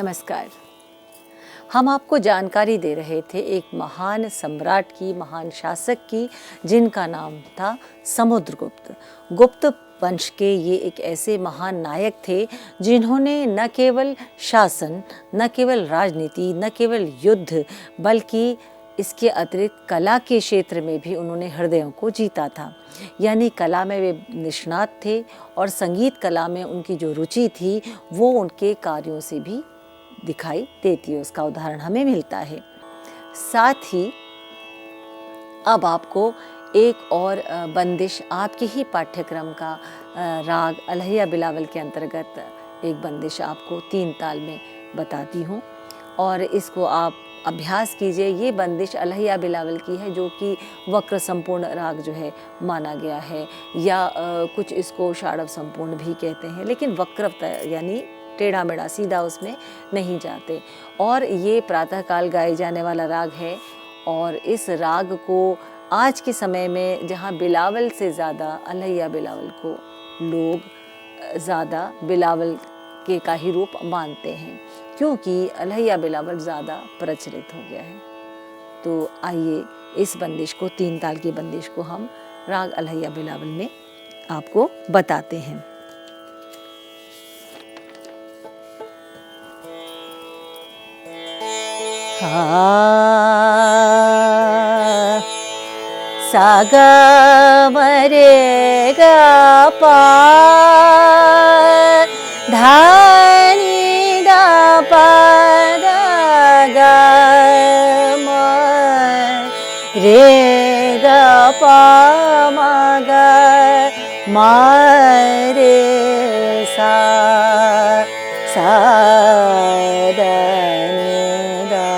नमस्कार। हम आपको जानकारी दे रहे थे एक महान सम्राट की, महान शासक की, जिनका नाम था समुद्रगुप्त। गुप्त वंश के ये एक ऐसे महान नायक थे जिन्होंने न केवल शासन, न केवल राजनीति, न केवल युद्ध, बल्कि इसके अतिरिक्त कला के क्षेत्र में भी उन्होंने हृदयों को जीता था। यानी कला में वे निष्णात थे और संगीत कला में उनकी जो रुचि थी वो उनके कार्यों से भी दिखाई देती है। उसका उदाहरण हमें मिलता है। साथ ही अब आपको एक और बंदिश आपके ही पाठ्यक्रम का राग अलहिया बिलावल के अंतर्गत एक बंदिश आपको 3 ताल में बताती हूँ और इसको आप अभ्यास कीजिए। ये बंदिश अलहिया बिलावल की है जो कि वक्र संपूर्ण राग जो है माना गया है, या कुछ इसको षाडव संपूर्ण भी कहते हैं, लेकिन वक्र यानी टेढ़ा मेढ़ा सीधा उसमें नहीं जाते। और ये प्रातःकाल गाए जाने वाला राग है और इस राग को आज के समय में जहाँ बिलावल से ज़्यादा अलहिया बिलावल को लोग ज़्यादा बिलावल के का ही रूप मानते हैं, क्योंकि अलहिया बिलावल ज़्यादा प्रचलित हो गया है। तो आइए इस बंदिश को, 3 ताल की बंदिश को हम राग अलहिया बिलावल में आपको बताते हैं। सा गा म रे गा पा धा नी दा पा दा गा म रे गा पा म गा म रे सा सा दा नी दा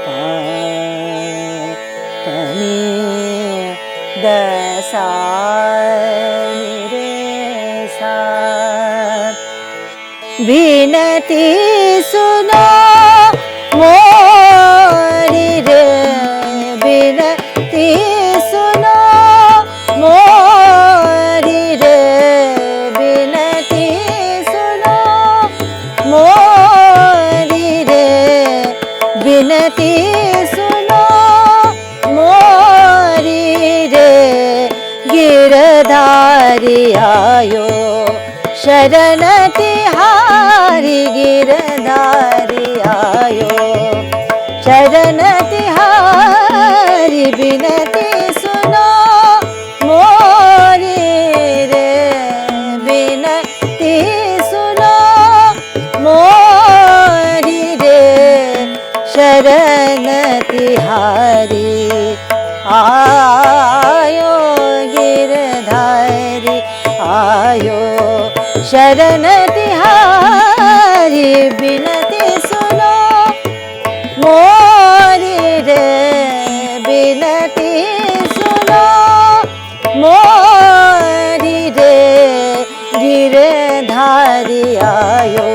पा प नी द सा नी रे सा। विनती सुनो मोरी रे, विनती सुनो मोरी रे, विनती सुनो मोरी रे, विनती सुनो मोरी रे। गिरधारी आयो शरण तिहारी, गिरधारी आयो शरण तिहारी, विनती सुनो मोरी रे, विनती सुनो मोरी रे। शरण तिहारी आयो गिरधारी आयो शरण तिहारी, विनती सुनो मोरी रे, विनती सुनो मोरी रे। गिरधारी आयो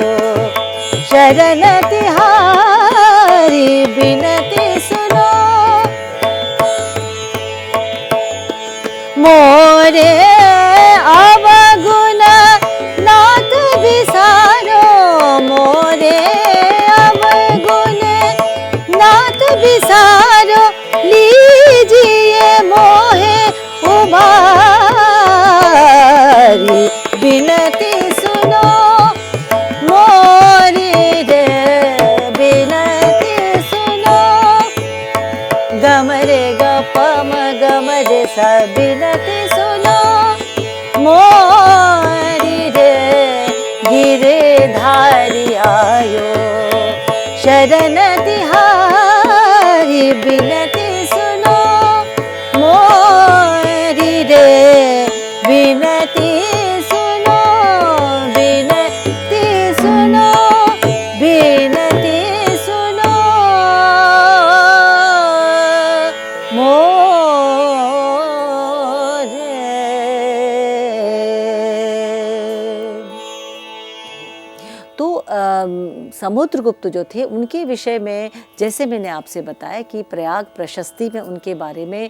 शरण तिहारी, विनती सुनो मोरे अवगुण नाथ बिसारो, मोरे अवगुण नाथ बिसारो, लीजिए मोहे उबारी। विनती सुनो मोरी रे, विनती सुनो गम रे ग प म गम रे सा, विनती सुनो मोरी रे। गिरधारी आयो शरण तिहारी, विनती सुनो मोरी रे, विनती सुनो, विनती सुनो, विनती सुनो समुद्रगुप्त जो थे उनके विषय में जैसे मैंने आपसे बताया कि प्रयाग प्रशस्ति में उनके बारे में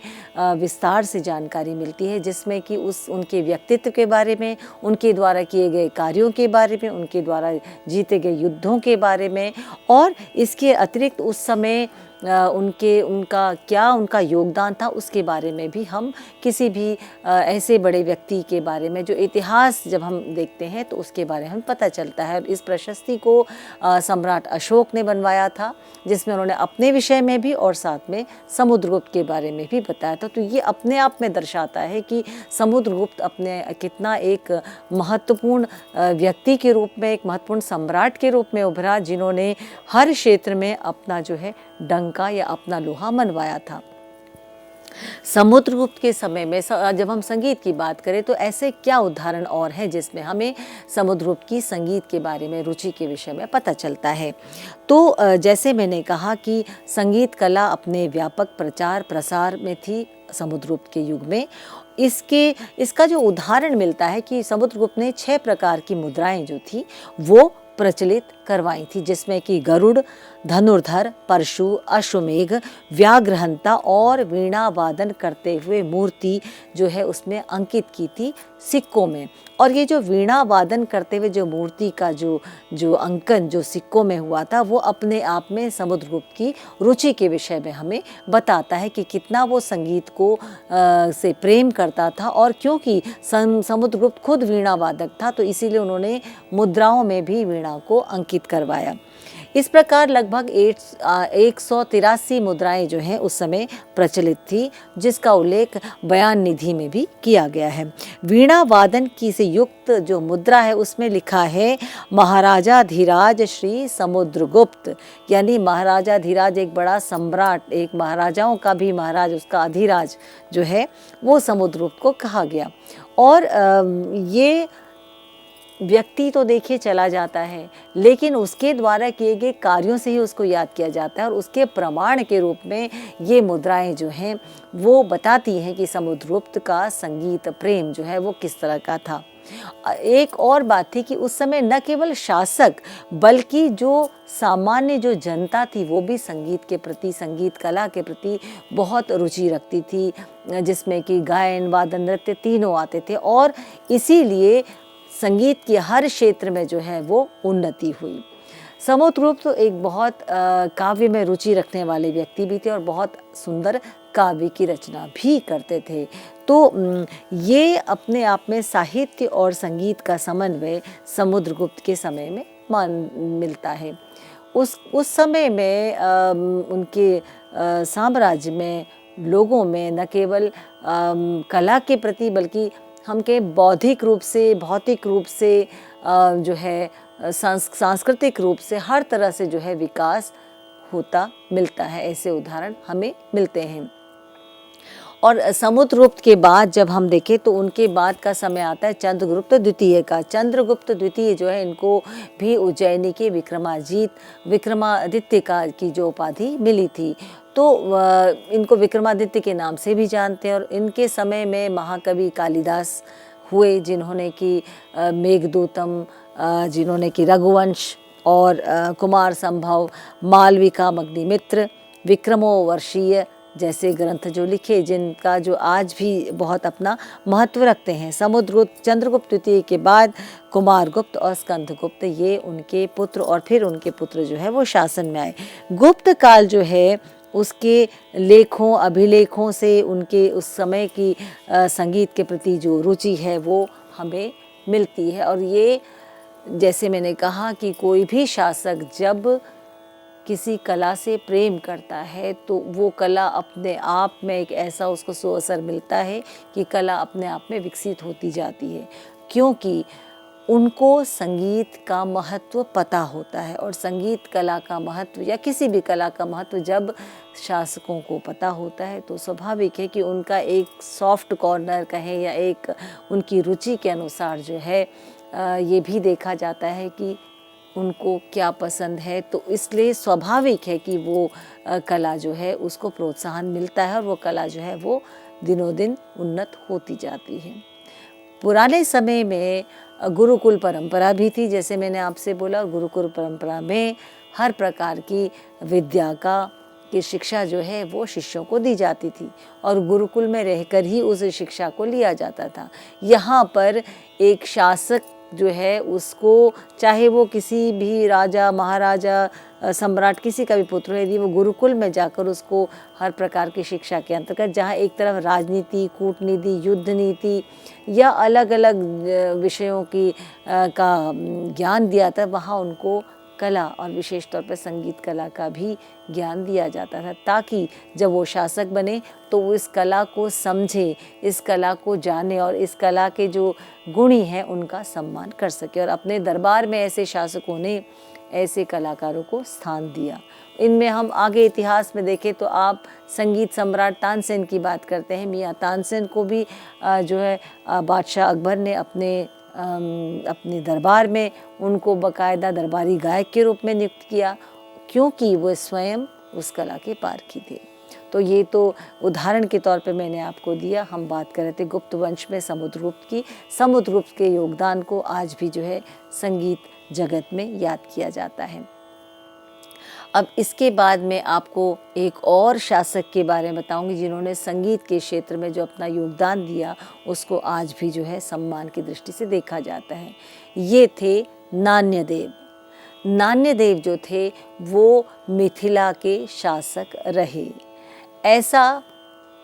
विस्तार से जानकारी मिलती है, जिसमें कि उनके व्यक्तित्व के बारे में, उनके द्वारा किए गए कार्यों के बारे में, उनके द्वारा जीते गए युद्धों के बारे में, और इसके अतिरिक्त उस समय उनका योगदान था उसके बारे में भी हम किसी भी ऐसे बड़े व्यक्ति के बारे में जो इतिहास जब हम देखते हैं तो उसके बारे में हम पता चलता है। और इस प्रशस्ति को सम्राट अशोक ने बनवाया था, जिसमें उन्होंने अपने विषय में भी और साथ में समुद्रगुप्त के बारे में भी बताया था। तो ये अपने आप में दर्शाता है कि समुद्रगुप्त अपने कितना एक महत्वपूर्ण व्यक्ति के रूप में, एक महत्वपूर्ण सम्राट के रूप में उभरा, जिन्होंने हर क्षेत्र में अपना जो है डंका या अपना लोहा मनवाया था। समुद्रगुप्त के समय में जब हम संगीत की बात करें तो ऐसे क्या उदाहरण और हैं जिसमें हमें समुद्रगुप्त की संगीत के बारे में, रुचि के विषय में पता चलता है। तो जैसे मैंने कहा कि संगीत कला अपने व्यापक प्रचार प्रसार में थी समुद्रगुप्त के युग में। इसका जो उदाहरण मिलता है कि समुद्रगुप्त ने 6 प्रकार की मुद्राएं जो थी वो प्रचलित करवाई थी, जिसमें कि गरुड़, धनुर्धर, परशु, अश्वमेघ, व्याघ्रहंता और वीणा वादन करते हुए मूर्ति जो है उसमें अंकित की थी सिक्कों में। और ये जो वीणा वादन करते हुए जो मूर्ति का जो अंकन जो सिक्कों में हुआ था वो अपने आप में समुद्रगुप्त की रुचि के विषय में हमें बताता है कि कितना वो संगीत को से प्रेम करता था। और क्योंकि समुद्रगुप्त खुद वीणा वादक था तो इसीलिए उन्होंने मुद्राओं में भी वीणा को अंकित करवाया। इस प्रकार लगभग 183 मुद्राएं जो हैं उस समय प्रचलित थी, जिसका उल्लेख बयान निधि में भी किया गया है। वीणा वादन की से युक्त जो मुद्रा है उसमें लिखा है महाराजाधिराज श्री समुद्रगुप्त, यानी महाराजाधिराज एक बड़ा सम्राट, एक महाराजाओं का भी महाराज, उसका अधिराज जो है वो समुद्रगुप्त को कहा गया। और ये व्यक्ति तो देखिए चला जाता है, लेकिन उसके द्वारा किए गए कार्यों से ही उसको याद किया जाता है। और उसके प्रमाण के रूप में ये मुद्राएं जो हैं वो बताती हैं कि समुद्रगुप्त का संगीत प्रेम जो है वो किस तरह का था। एक और बात थी कि उस समय न केवल शासक बल्कि जो सामान्य जो जनता थी वो भी संगीत के प्रति, संगीत कला के प्रति बहुत रुचि रखती थी, जिसमें कि गायन, वादन, नृत्य तीनों आते थे। और इसीलिए संगीत के हर क्षेत्र में जो है वो उन्नति हुई। समुद्रगुप्त तो एक बहुत काव्य में रुचि रखने वाले व्यक्ति भी थे और बहुत सुंदर काव्य की रचना भी करते थे। तो ये अपने आप में साहित्य और संगीत का समन्वय समुद्रगुप्त के समय में मिलता है। उस समय में उनके साम्राज्य में लोगों में न केवल कला के प्रति बल्कि हम के बौद्धिक रूप से, भौतिक रूप से जो है सांस्कृतिक रूप से हर तरह से जो है विकास होता मिलता है। ऐसे उदाहरण हमें मिलते हैं। और समुद्रगुप्त के बाद जब हम देखें तो उनके बाद का समय आता है चंद्रगुप्त द्वितीय का। चंद्रगुप्त द्वितीय जो है इनको भी उज्जैनी के विक्रमादित्य की जो उपाधि मिली थी, तो इनको विक्रमादित्य के नाम से भी जानते हैं। और इनके समय में महाकवि कालिदास हुए, जिन्होंने कि मेघदूतम, जिन्होंने कि रघुवंश और कुमार संभव, मालविका, अग्निमित्र, विक्रमोर्वशीय जैसे ग्रंथ जो लिखे, जिनका जो आज भी बहुत अपना महत्व रखते हैं। चंद्रगुप्त द्वितीय के बाद कुमारगुप्त और स्कंदगुप्त ये उनके पुत्र, और फिर उनके पुत्र जो है वो शासन में आए। गुप्त काल जो है उसके लेखों, अभिलेखों से उनके उस समय की संगीत के प्रति जो रुचि है वो हमें मिलती है। और ये जैसे मैंने कहा कि कोई भी शासक जब किसी कला से प्रेम करता है तो वो कला अपने आप में एक ऐसा उसको सुअसर मिलता है कि कला अपने आप में विकसित होती जाती है, क्योंकि उनको संगीत का महत्व पता होता है। और संगीत कला का महत्व या किसी भी कला का महत्व जब शासकों को पता होता है तो स्वाभाविक है कि उनका एक सॉफ्ट कॉर्नर कहें या एक उनकी रुचि के अनुसार जो है ये भी देखा जाता है कि उनको क्या पसंद है। तो इसलिए स्वाभाविक है कि वो कला जो है उसको प्रोत्साहन मिलता है और वो कला जो है वो दिनों दिन उन्नत होती जाती है। पुराने समय में गुरुकुल परंपरा भी थी, जैसे मैंने आपसे बोला। गुरुकुल परंपरा में हर प्रकार की विद्या की शिक्षा जो है वो शिष्यों को दी जाती थी और गुरुकुल में रहकर ही उस शिक्षा को लिया जाता था। यहाँ पर एक शासक जो है उसको, चाहे वो किसी भी राजा महाराजा सम्राट किसी का भी पुत्र है, यदि वो गुरुकुल में जाकर उसको हर प्रकार की शिक्षा के अंतर्गत, जहाँ एक तरफ राजनीति, कूटनीति, युद्ध नीति या अलग अलग विषयों की का ज्ञान दिया था, वहाँ उनको कला और विशेष तौर पर संगीत कला का भी ज्ञान दिया जाता था, ताकि जब वो शासक बने तो वो इस कला को समझे, इस कला को जाने और इस कला के जो गुणी हैं उनका सम्मान कर सके। और अपने दरबार में ऐसे शासकों ने ऐसे कलाकारों को स्थान दिया। इनमें हम आगे इतिहास में देखें तो आप संगीत सम्राट तानसेन की बात करते हैं। मियाँ तानसेन को भी जो है बादशाह अकबर ने अपने दरबार में उनको बाकायदा दरबारी गायक के रूप में नियुक्त किया, क्योंकि वो स्वयं उस कला के पारखी थे। तो ये तो उदाहरण के तौर पे मैंने आपको दिया। हम बात कर रहे थे गुप्त वंश में समुद्रगुप्त की। समुद्रगुप्त के योगदान को आज भी जो है संगीत जगत में याद किया जाता है। अब इसके बाद में आपको एक और शासक के बारे में बताऊंगी जिन्होंने संगीत के क्षेत्र में जो अपना योगदान दिया उसको आज भी जो है सम्मान की दृष्टि से देखा जाता है। ये थे नान्यदेव। नान्यदेव जो थे वो मिथिला के शासक रहे। ऐसा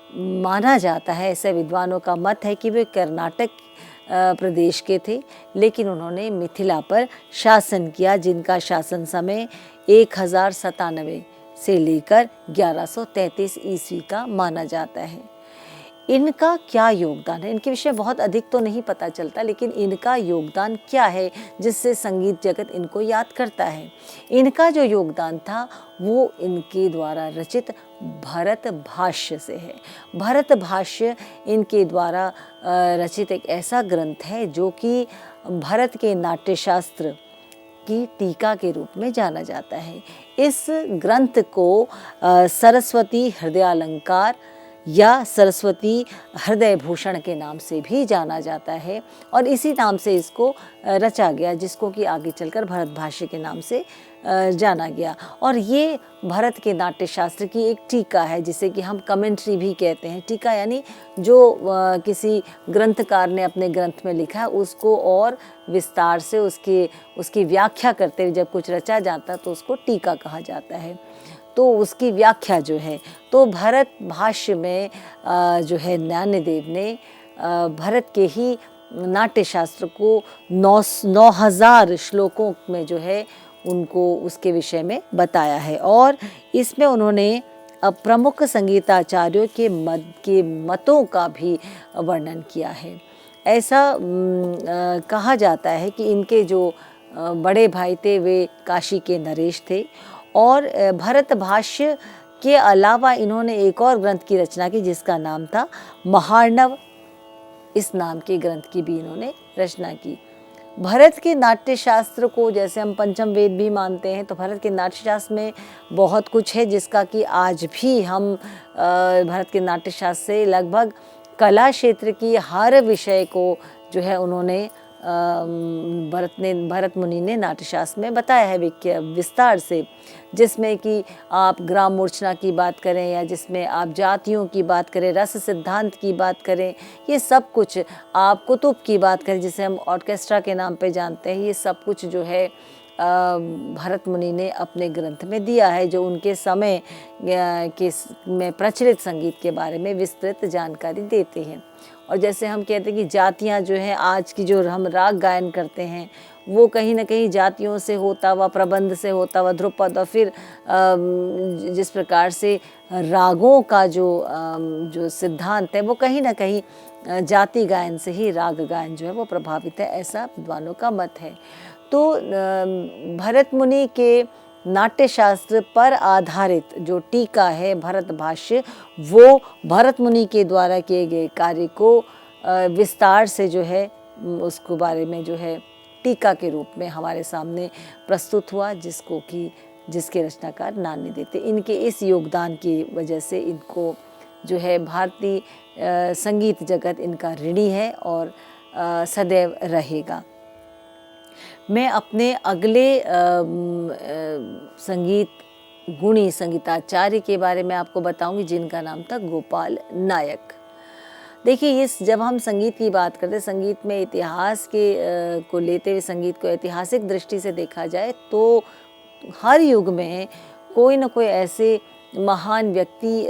माना जाता है, ऐसे विद्वानों का मत है कि वे कर्नाटक प्रदेश के थे, लेकिन उन्होंने मिथिला पर शासन किया, जिनका शासन समय 1097 से लेकर 1133 ईस्वी का माना जाता है। इनका क्या योगदान है, इनके विषय बहुत अधिक तो नहीं पता चलता, लेकिन इनका योगदान क्या है जिससे संगीत जगत इनको याद करता है। इनका जो योगदान था वो इनके द्वारा रचित भरत भाष्य से है। भरत भाष्य इनके द्वारा रचित एक ऐसा ग्रंथ है जो कि भरत के नाट्यशास्त्र की टीका के रूप में जाना जाता है। इस ग्रंथ को सरस्वती हृदयालंकार या सरस्वती हृदय भूषण के नाम से भी जाना जाता है और इसी नाम से इसको रचा गया, जिसको कि आगे चलकर भरत भाष्य के नाम से जाना गया। और ये भरत के नाट्यशास्त्र की एक टीका है, जिसे कि हम कमेंट्री भी कहते हैं। टीका यानी जो किसी ग्रंथकार ने अपने ग्रंथ में लिखा है उसको और विस्तार से उसकी व्याख्या करते हुए जब कुछ रचा जाता है तो उसको टीका कहा जाता है। तो उसकी व्याख्या जो है, तो भरत भाष्य में जो है नान्यदेव ने भरत के ही नाट्यशास्त्र को 9000 श्लोकों में जो है उनको उसके विषय में बताया है। और इसमें उन्होंने प्रमुख संगीताचार्यों के मतों का भी वर्णन किया है। ऐसा कहा जाता है कि इनके जो बड़े भाई थे वे काशी के नरेश थे और भरत भाष्य के अलावा इन्होंने एक और ग्रंथ की रचना की जिसका नाम था महार्णव। इस नाम के ग्रंथ की भी इन्होंने रचना की। भरत के नाट्यशास्त्र को जैसे हम पंचम वेद भी मानते हैं, तो भरत के नाट्यशास्त्र में बहुत कुछ है जिसका कि आज भी हम भरत के नाट्यशास्त्र से लगभग कला क्षेत्र की हर विषय को जो है उन्होंने भरत मुनि ने नाट्यशास्त्र में बताया है विस्तार से, जिसमें कि आप ग्राम मूर्छना की बात करें या जिसमें आप जातियों की बात करें, रस सिद्धांत की बात करें, ये सब कुछ, आप कुतुब की बात करें जिसे हम ऑर्केस्ट्रा के नाम पे जानते हैं, ये सब कुछ जो है भरत मुनि ने अपने ग्रंथ में दिया है, जो उनके समय में प्रचलित संगीत के बारे में विस्तृत जानकारी देते हैं। और जैसे हम कहते हैं कि जातियाँ जो हैं, आज की जो हम राग गायन करते हैं वो कहीं ना कहीं जातियों से होता हुआ, प्रबंध से होता हुआ, ध्रुपद, और फिर जिस प्रकार से रागों का जो सिद्धांत है वो कहीं ना कहीं जाति गायन से ही राग गायन जो है वो प्रभावित है, ऐसा विद्वानों का मत है। तो भरत मुनि के नाट्यशास्त्र पर आधारित जो टीका है भरत भाष्य, वो भरत मुनि के द्वारा किए गए कार्य को विस्तार से जो है उसको बारे में जो है टीका के रूप में हमारे सामने प्रस्तुत हुआ, जिसके रचनाकार नान्यदेव थे। इनके इस योगदान की वजह से इनको जो है भारतीय संगीत जगत इनका ऋणी है और सदैव रहेगा। मैं अपने अगले संगीत गुणी संगीताचार्य के बारे में आपको बताऊंगी, जिनका नाम था गोपाल नायक। देखिए, इस जब हम संगीत की बात करते हैं, संगीत में इतिहास के को लेते हुए संगीत को ऐतिहासिक दृष्टि से देखा जाए तो हर युग में कोई न कोई ऐसे महान व्यक्ति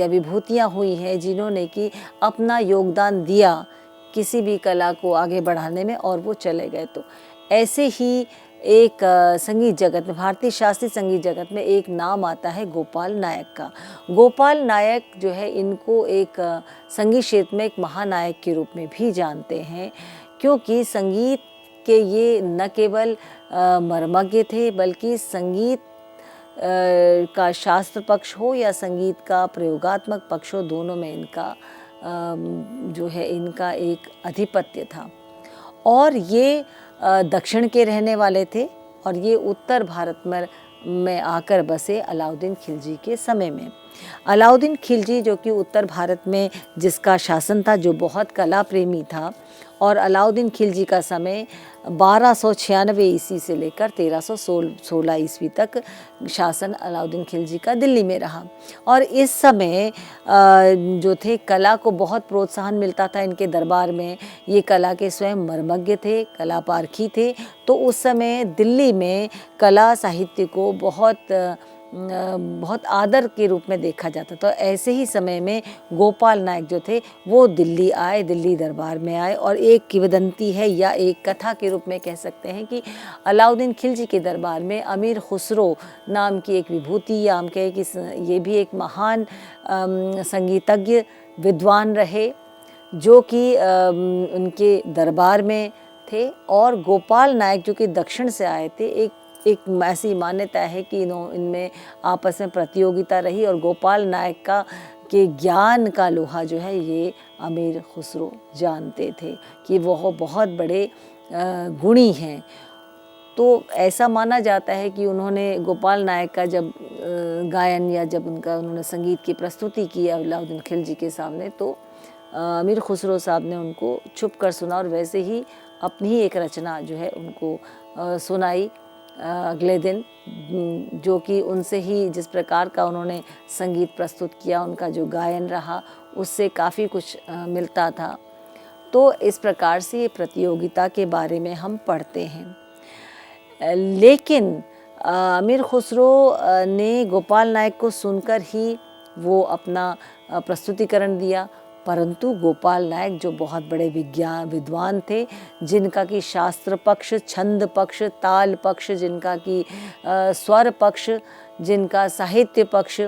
या विभूतियाँ हुई हैं जिन्होंने कि अपना योगदान दिया किसी भी कला को आगे बढ़ाने में और वो चले गए। तो ऐसे ही एक संगीत जगत में, भारतीय शास्त्रीय संगीत जगत में एक नाम आता है गोपाल नायक का। गोपाल नायक जो है, इनको एक संगीत क्षेत्र में एक महानायक के रूप में भी जानते हैं, क्योंकि संगीत के ये न केवल मर्मज्ञ थे, बल्कि संगीत का शास्त्र पक्ष हो या संगीत का प्रयोगात्मक पक्ष हो, दोनों में इनका जो है इनका एक आधिपत्य था। और ये दक्षिण के रहने वाले थे और ये उत्तर भारत में आकर बसे अलाउद्दीन खिलजी के समय में। अलाउद्दीन खिलजी जो कि उत्तर भारत में जिसका शासन था, जो बहुत कला प्रेमी था, और अलाउद्दीन खिलजी का समय 1296 ईस्वी से लेकर 1316 ईस्वी तक शासन अलाउद्दीन खिलजी का दिल्ली में रहा। और इस समय जो थे, कला को बहुत प्रोत्साहन मिलता था इनके दरबार में। ये कला के स्वयं मर्मज्ञ थे, कला पारखी थे। तो उस समय दिल्ली में कला साहित्य को बहुत आदर के रूप में देखा जाता। तो ऐसे ही समय में गोपाल नायक जो थे वो दिल्ली आए, दिल्ली दरबार में आए। और एक किंवदंती है या एक कथा के रूप में कह सकते हैं कि अलाउद्दीन खिलजी के दरबार में अमीर खुसरो नाम की एक विभूति, या हम कहें कि ये भी एक महान संगीतज्ञ विद्वान रहे, जो कि उनके दरबार में थे। और गोपाल नायक जो कि दक्षिण से आए थे, एक ऐसी मान्यता है कि इनमें आपस में प्रतियोगिता रही और गोपाल नायक का के ज्ञान का लोहा जो है ये अमीर खुसरो जानते थे कि वह बहुत बड़े गुणी हैं। तो ऐसा माना जाता है कि उन्होंने गोपाल नायक का जब गायन या जब उन्होंने संगीत की प्रस्तुति की अलाउद्दीन खिलजी के सामने, तो अमीर खुसरो साहब ने उनको छुप कर सुना और वैसे ही अपनी ही एक रचना जो है उनको सुनाई अगले दिन, जो कि उनसे ही जिस प्रकार का उन्होंने संगीत प्रस्तुत किया, उनका जो गायन रहा, उससे काफ़ी कुछ मिलता था। तो इस प्रकार से ये प्रतियोगिता के बारे में हम पढ़ते हैं। लेकिन अमीर खुसरो ने गोपाल नायक को सुनकर ही वो अपना प्रस्तुतिकरण दिया, परंतु गोपाल नायक जो बहुत बड़े विद्वान थे, जिनका कि शास्त्र पक्ष, छंद पक्ष, ताल पक्ष, जिनका कि स्वर पक्ष, जिनका साहित्य पक्ष,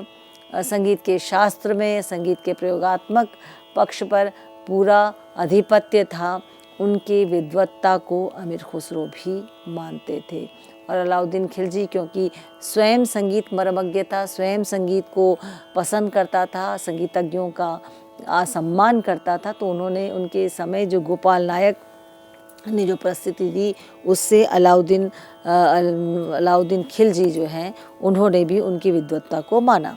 संगीत के शास्त्र में, संगीत के प्रयोगात्मक पक्ष पर पूरा आधिपत्य था, उनके विद्वत्ता को अमीर खुसरो भी मानते थे। और अलाउद्दीन खिलजी क्योंकि स्वयं संगीत मर्मज्ञ था, स्वयं संगीत को पसंद करता था, संगीतज्ञों का सम्मान करता था, तो उन्होंने उनके समय जो गोपाल नायक ने जो प्रस्तुति दी, उससे अलाउद्दीन खिलजी जो हैं उन्होंने भी उनकी विद्वत्ता को माना।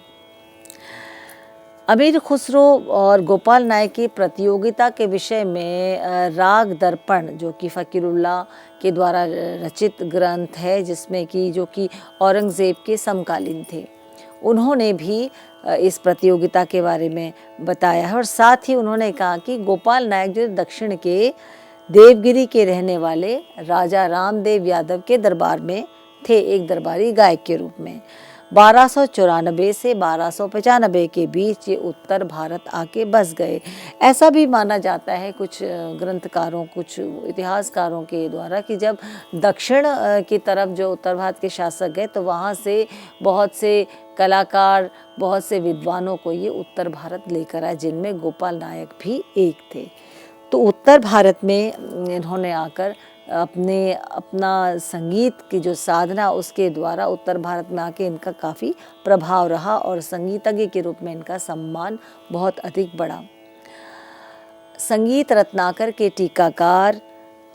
अमीर खुसरो और गोपाल नायक की प्रतियोगिता के विषय में राग दर्पण, जो कि फ़कीरुल्लाह के द्वारा रचित ग्रंथ है, जिसमें कि जो कि औरंगज़ेब के समकालीन थे, उन्होंने भी इस प्रतियोगिता के बारे में बताया है। और साथ ही उन्होंने कहा कि गोपाल नायक जो दक्षिण के देवगिरी के रहने वाले राजा रामदेव यादव के दरबार में थे, एक दरबारी गायक के रूप में। 1294 से 1295 के बीच ये उत्तर भारत आके बस गए। ऐसा भी माना जाता है कुछ ग्रंथकारों, कुछ इतिहासकारों के द्वारा कि जब दक्षिण की तरफ जो उत्तर भारत के शासक गए, तो वहाँ से बहुत से कलाकार, बहुत से विद्वानों को ये उत्तर भारत लेकर आए, जिनमें गोपाल नायक भी एक थे। तो उत्तर भारत में इन्होंने आकर अपना संगीत की जो साधना, उसके द्वारा उत्तर भारत में आके इनका काफ़ी प्रभाव रहा और संगीतज्ञ के रूप में इनका सम्मान बहुत अधिक बढ़ा। संगीत रत्नाकर के टीकाकार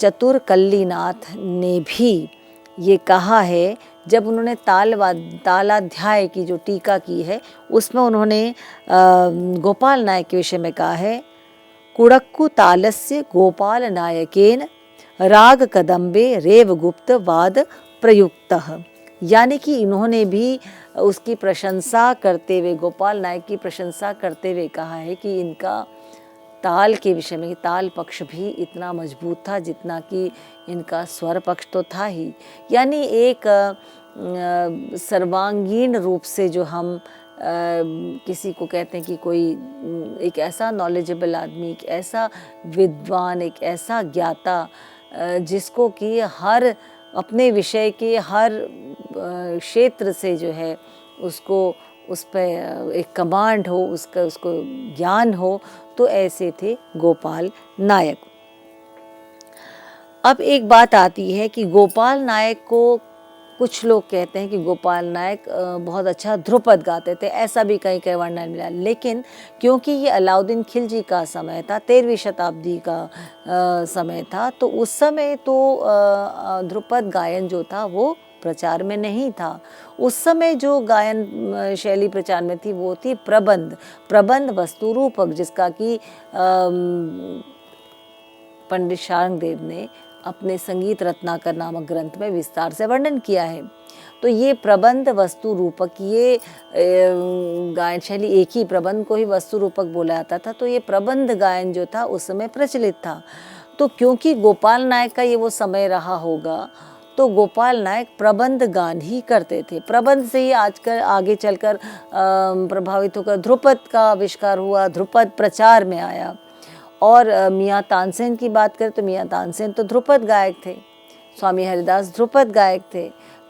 चतुर कल्लीनाथ ने भी ये कहा है, जब उन्होंने तालाध्याय की जो टीका की है, उसमें उन्होंने गोपाल नायक के विषय में कहा है, कुड़क्कु तालस्य गोपाल नायकेन राग कदम्बे रेव गुप्त वाद प्रयुक्तः। यानी कि इन्होंने भी उसकी प्रशंसा करते हुए, गोपाल नायक की प्रशंसा करते हुए कहा है कि इनका ताल के विषय में, ताल पक्ष भी इतना मजबूत था जितना कि इनका स्वर पक्ष तो था ही। यानी एक सर्वांगीण रूप से जो हम किसी को कहते हैं कि कोई एक ऐसा नॉलेजेबल आदमी, एक ऐसा विद्वान, एक ऐसा ज्ञाता जिसको कि हर अपने विषय के हर क्षेत्र से जो है उसको उस पर एक कमांड हो, उसको ज्ञान हो, तो ऐसे थे गोपाल नायक। अब एक बात आती है कि गोपाल नायक को कुछ लोग कहते हैं कि गोपाल नायक बहुत अच्छा ध्रुपद गाते थे, ऐसा भी कहीं कहीं वर्णन मिला। लेकिन क्योंकि ये अलाउद्दीन खिलजी का समय था, 13वीं शताब्दी का समय था, तो उस समय तो ध्रुपद गायन जो था वो प्रचार में नहीं था। उस समय जो गायन शैली प्रचार में थी वो थी प्रबंध, प्रबंध वस्तु रूपक, जिसका कि पंडित शार्ंगदेव ने अपने संगीत रत्नाकर नामक ग्रंथ में विस्तार से वर्णन किया है। तो ये प्रबंध वस्तु रूपक, ये गायन शैली, एक ही प्रबंध को ही वस्तु रूपक बोला जाता था, तो ये प्रबंध गायन जो था उस समय प्रचलित था। तो क्योंकि गोपाल नायक का ये वो समय रहा होगा, तो गोपाल नायक प्रबंध गान ही करते थे। प्रबंध से ही आजकल आगे चलकर प्रभावित होकर ध्रुपद का आविष्कार हुआ, ध्रुपद प्रचार में आया। और मियाँ तानसेन की बात करें तो मियाँ तानसेन तो ध्रुपद गायक थे, स्वामी हरिदास ध्रुपद गायक थे।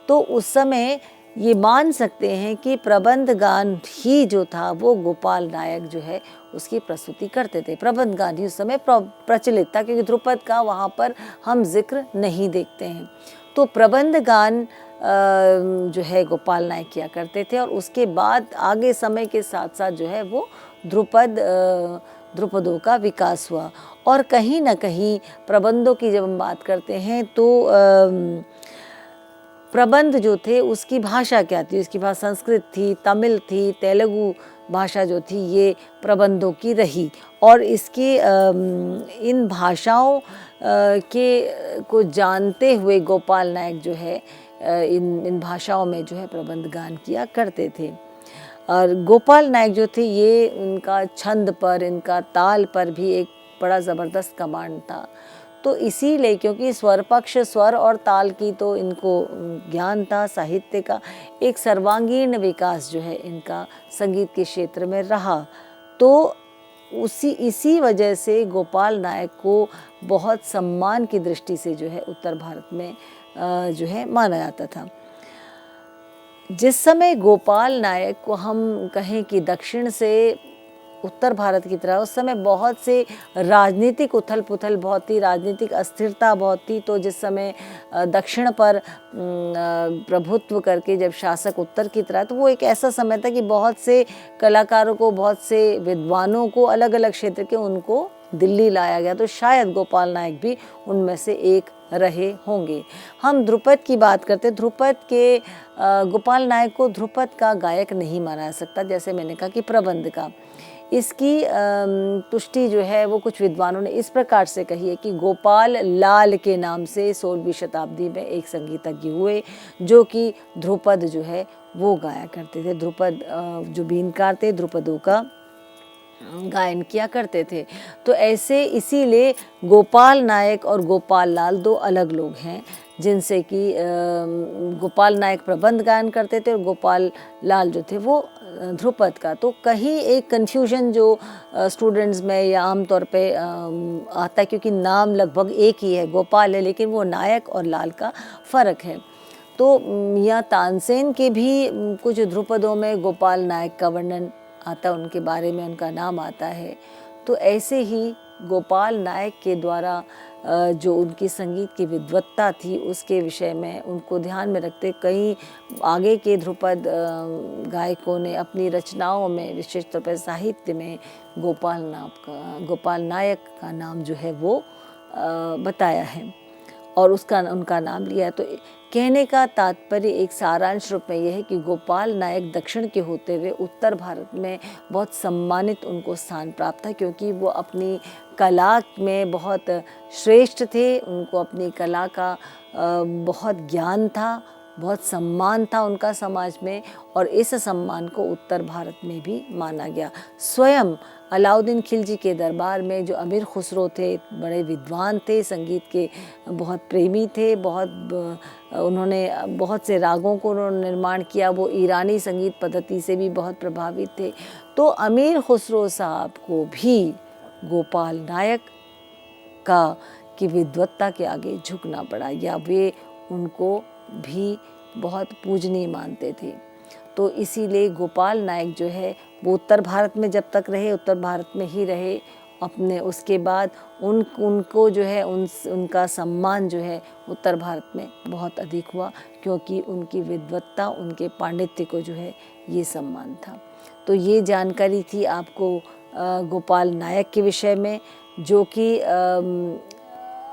तो उस समय ये मान सकते हैं कि प्रबंध गान ही जो था वो गोपाल नायक जो है उसकी प्रस्तुति करते थे। प्रबंध गान ही उस समय प्रचलित था, क्योंकि ध्रुपद का वहाँ पर हम जिक्र नहीं देखते हैं। तो प्रबंध गान जो है गोपाल नायक किया करते थे, और उसके बाद आगे समय के साथ साथ जो है वो ध्रुपदों का विकास हुआ। और कहीं ना कहीं प्रबंधों की जब हम बात करते हैं तो प्रबंध जो थे उसकी भाषा क्या थी? उसकी भाषा संस्कृत थी, तमिल थी, तेलुगु भाषा जो थी ये प्रबंधों की रही। और इसके इन भाषाओं के को जानते हुए गोपाल नायक जो है इन भाषाओं में जो है प्रबंध गान किया करते थे। और गोपाल नायक जो थे ये उनका छंद पर, इनका ताल पर भी एक बड़ा ज़बरदस्त कमांड था। तो इसीलिए, क्योंकि स्वर पक्ष, स्वर और ताल की तो इनको ज्ञान था, साहित्य का एक सर्वांगीण विकास जो है इनका संगीत के क्षेत्र में रहा, तो इसी वजह से गोपाल नायक को बहुत सम्मान की दृष्टि से जो है उत्तर भारत में जो है माना जाता था। जिस समय गोपाल नायक को हम कहें कि दक्षिण से उत्तर भारत की तरह, उस समय बहुत से राजनीतिक उथल पुथल बहुत थी, राजनीतिक अस्थिरता बहुत थी। तो जिस समय दक्षिण पर प्रभुत्व करके जब शासक उत्तर की तरह, तो वो एक ऐसा समय था कि बहुत से कलाकारों को, बहुत से विद्वानों को अलग अलग क्षेत्र के उनको दिल्ली लाया गया। तो शायद गोपाल नायक भी उनमें से एक रहे होंगे। हम ध्रुपद की बात करते, ध्रुपद के गोपाल नायक को ध्रुपद का गायक नहीं माना जा सकता, जैसे मैंने कहा कि प्रबंध का। इसकी पुष्टि जो है वो कुछ विद्वानों ने इस प्रकार से कही है कि गोपाल लाल के नाम से 16वीं शताब्दी में एक संगीतज्ञ हुए जो कि ध्रुपद जो है वो गाया करते थे। ध्रुपद जो बीनकार थे, ध्रुपदों का गायन किया करते थे। तो ऐसे इसीलिए गोपाल नायक और गोपाल लाल दो अलग लोग हैं, जिनसे कि गोपाल नायक प्रबंध गायन करते थे और गोपाल लाल जो थे वो ध्रुपद का। तो कहीं एक कन्फ्यूजन जो स्टूडेंट्स में या आमतौर पे आता है, क्योंकि नाम लगभग एक ही है, गोपाल है, लेकिन वो नायक और लाल का फ़र्क है। तो मियाँ तानसेन के भी कुछ ध्रुपदों में गोपाल नायक का वर्णन आता, उनके बारे में उनका नाम आता है। तो ऐसे ही गोपाल नायक के द्वारा जो उनकी संगीत की विद्वत्ता थी उसके विषय में उनको ध्यान में रखते कई आगे के ध्रुपद गायकों ने अपनी रचनाओं में, विशेष तौर पर साहित्य में गोपाल नायक का नाम जो है वो बताया है। और उसका उनका नाम लिया। तो कहने का तात्पर्य एक सारांश रूप में यह है कि गोपाल नायक दक्षिण के होते हुए उत्तर भारत में बहुत सम्मानित उनको स्थान प्राप्त था, क्योंकि वो अपनी कला में बहुत श्रेष्ठ थे, उनको अपनी कला का बहुत ज्ञान था, बहुत सम्मान था उनका समाज में, और इस सम्मान को उत्तर भारत में भी माना गया। स्वयं अलाउद्दीन खिलजी के दरबार में जो अमीर खुसरो थे, बड़े विद्वान थे, संगीत के बहुत प्रेमी थे, उन्होंने बहुत से रागों को उन्होंने निर्माण किया, वो ईरानी संगीत पद्धति से भी बहुत प्रभावित थे। तो अमीर खुसरो साहब को भी गोपाल नायक की विद्वत्ता के आगे झुकना पड़ा, या वे उनको भी बहुत पूजनीय मानते थे। तो इसीलिए गोपाल नायक जो है वो उत्तर भारत में जब तक रहे, उत्तर भारत में ही रहे अपने, उसके बाद उनको जो है उनका सम्मान जो है उत्तर भारत में बहुत अधिक हुआ, क्योंकि उनकी विद्वत्ता, उनके पांडित्य को जो है ये सम्मान था। तो ये जानकारी थी आपको गोपाल नायक के विषय में, जो कि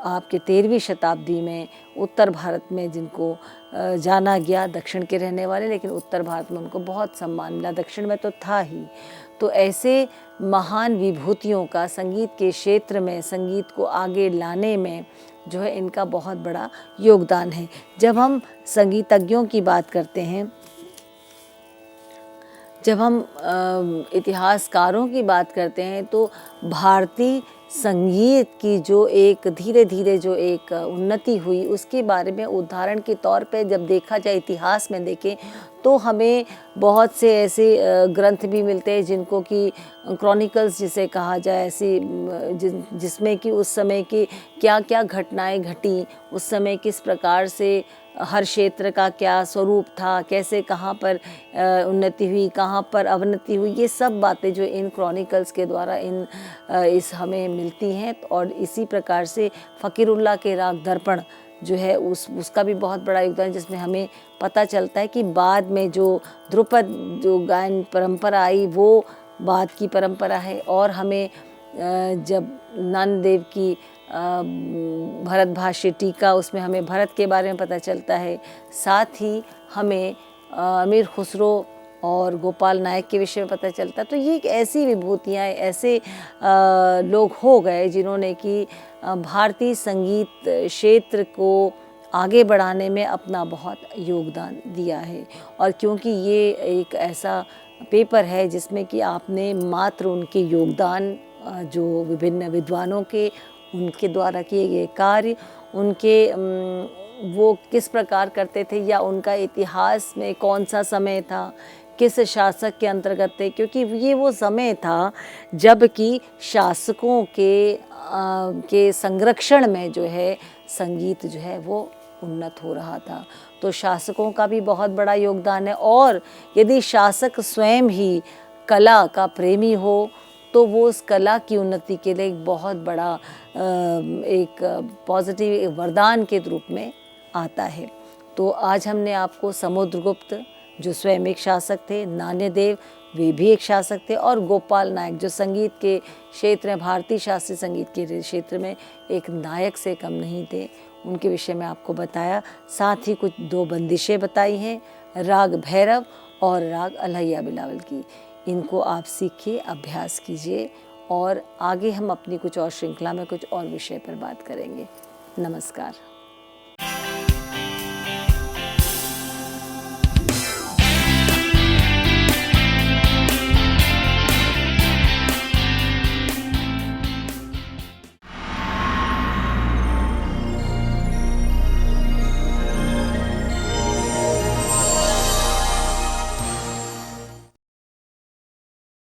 आपके 13वीं शताब्दी में उत्तर भारत में जिनको जाना गया, दक्षिण के रहने वाले, लेकिन उत्तर भारत में उनको बहुत सम्मान मिला, दक्षिण में तो था ही। तो ऐसे महान विभूतियों का संगीत के क्षेत्र में, संगीत को आगे लाने में जो है इनका बहुत बड़ा योगदान है। जब हम संगीतज्ञों की बात करते हैं, जब हम इतिहासकारों की बात करते हैं, तो भारतीय संगीत की जो एक धीरे धीरे जो एक उन्नति हुई, उसके बारे में उदाहरण के तौर पे जब देखा जाए, इतिहास में देखें, तो हमें बहुत से ऐसे ग्रंथ भी मिलते हैं जिनको कि क्रॉनिकल्स जिसे कहा जाए, ऐसी जिसमें कि उस समय की क्या क्या घटनाएं घटी, उस समय किस प्रकार से हर क्षेत्र का क्या स्वरूप था, कैसे कहाँ पर उन्नति हुई, कहाँ पर अवनति हुई, ये सब बातें जो इन क्रॉनिकल्स के द्वारा इस हमें मिलती हैं। और इसी प्रकार से फ़कीरुल्लाह के राग दर्पण जो है उसका भी बहुत बड़ा योगदान है, जिसमें हमें पता चलता है कि बाद में जो ध्रुपद जो गायन परंपरा आई वो बाद की परंपरा है। और हमें जब नानदेव की भरत भाष्य टीका, उसमें हमें भरत के बारे में पता चलता है। साथ ही हमें अमीर खुसरो और गोपाल नायक के विषय में पता चलता। तो ये एक ऐसी विभूतियाँ, ऐसे लोग हो गए जिन्होंने कि भारतीय संगीत क्षेत्र को आगे बढ़ाने में अपना बहुत योगदान दिया है। और क्योंकि ये एक ऐसा पेपर है जिसमें कि आपने मात्र उनके योगदान, जो विभिन्न विद्वानों के उनके द्वारा किए गए कार्य, उनके वो किस प्रकार करते थे, या उनका इतिहास में कौन सा समय था, किस शासक के अंतर्गत थे, क्योंकि ये वो समय था जब कि शासकों के संरक्षण में जो है संगीत जो है वो उन्नत हो रहा था। तो शासकों का भी बहुत बड़ा योगदान है। और यदि शासक स्वयं ही कला का प्रेमी हो, तो वो उस कला की उन्नति के लिए एक बहुत बड़ा एक पॉजिटिव वरदान के रूप में आता है। तो आज हमने आपको समुद्रगुप्त जो स्वयं एक शासक थे, नान्यदेव वे भी एक शासक थे, और गोपाल नायक जो संगीत के क्षेत्र में, भारतीय शास्त्रीय संगीत के क्षेत्र में एक नायक से कम नहीं थे, उनके विषय में आपको बताया। साथ ही कुछ 2 बंदिशें बताई हैं, राग भैरव और राग अलहैया बिलावल की। इनको आप सीखिए, अभ्यास कीजिए, और आगे हम अपनी कुछ और श्रृंखला में कुछ और विषय पर बात करेंगे। नमस्कार।